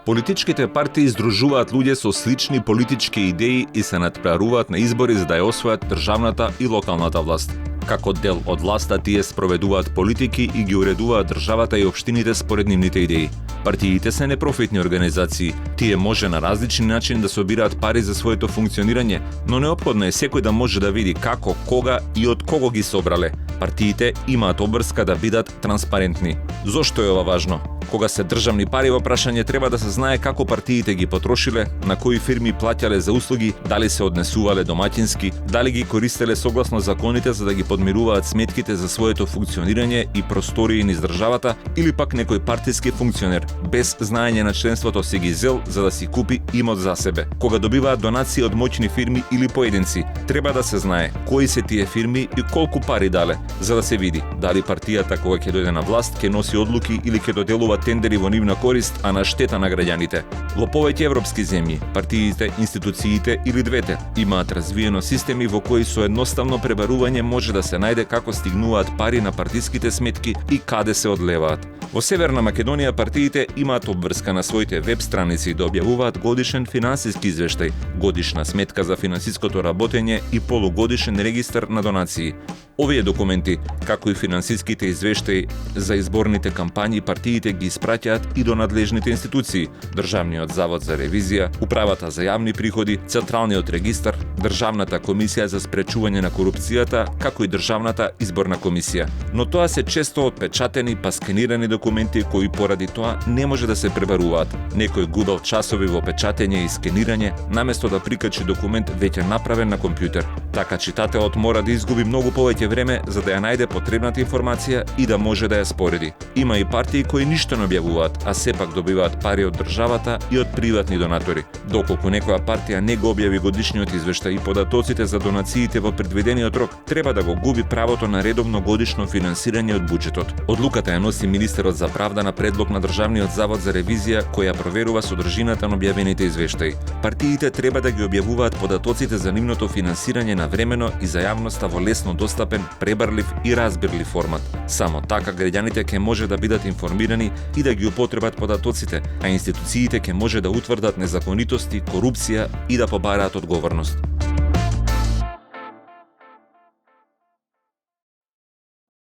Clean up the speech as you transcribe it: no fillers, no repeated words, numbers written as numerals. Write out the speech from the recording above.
Политичките партии издружуваат луѓе со слични политички идеи и се надпреваруваат на избори за да ја освојат државната и локалната власт. Како дел од власта тие спроведуваат политики и ги уредуваат државата и општините според нивните идеи. Партиите се непрофитни организации. Тие може на различни начини да собираат пари за своето функционирање, но неопходно е секој да може да види како, кога и од кого ги собрале. Партиите имаат обврска да бидат транспарентни. Зошто е ова важно? Кога се државни пари во прашање, треба да се знае како партиите ги потрошиле, на кои фирми плаќале за услуги, дали се однесувале домаќински, дали ги користеле согласно законите за да ги подмируваат сметките за своето функционирање и простории низ државата, или пак некој партиски функционер, без знаење на членството си ги зел за да си купи имот за себе. Кога добиваат донации од моќни фирми или поединци, треба да се знае кои се тие фирми и колку пари дале, за да се види дали партијата кога ќе дојде на власт ќе носи одлуки или ќе доделува тендери во нивна корист, а на штета на граѓаните. Во повеќе европски земји, партиите, институциите или двете имаат развиено системи во кои со едноставно пребарување може да се најде како стигнуваат пари на партиските сметки и каде се одлеваат. Во Северна Македонија партиите имаат обврска на своите веб страници да објавуваат годишен финансиски извештај, годишна сметка за финансиското работење и полугодишен регистар на донации. Овие документи, како и финансиските извештаи за изборните кампањи, партиите ги испраќаат и до надлежните институции: Државниот завод за ревизија, Управата за јавни приходи, Централниот регистар, Државната комисија за спречување на корупцијата, како и Државната изборна комисија. Но тоа се често отпечатени па скенирани документи кои поради тоа не може да се пребаруваат. Некој губел часови во печатење и скенирање, наместо да прикачи документ веќе направен на компјутер. Така читателот мора да изгуби многу повеќе време за да ја најде потребната информација и да може да ја спореди. Има и партии кои ништо не објавуваат, а сепак добиваат пари од државата и од приватни донатори. Доколку некоја партија не го објави годишниот извештај и податоците за донациите во предвидениот рок, треба да го губи правото на редовно годишно финансирање од буџетот. Одлуката ја носи министерот за правда на предлог на Државниот завод за ревизија, која проверува содржината на објавените извештаи. Партиите треба да ги објавуваат податоците за нивното финансирање навремено и за јавноста во лесно достапен, пребарлив и разбирлив формат. Само така граѓаните ќе може да бидат информирани и да ги употребат податоците, а институциите ќе може да утврдат незаконитости, корупција и да побараат одговорност.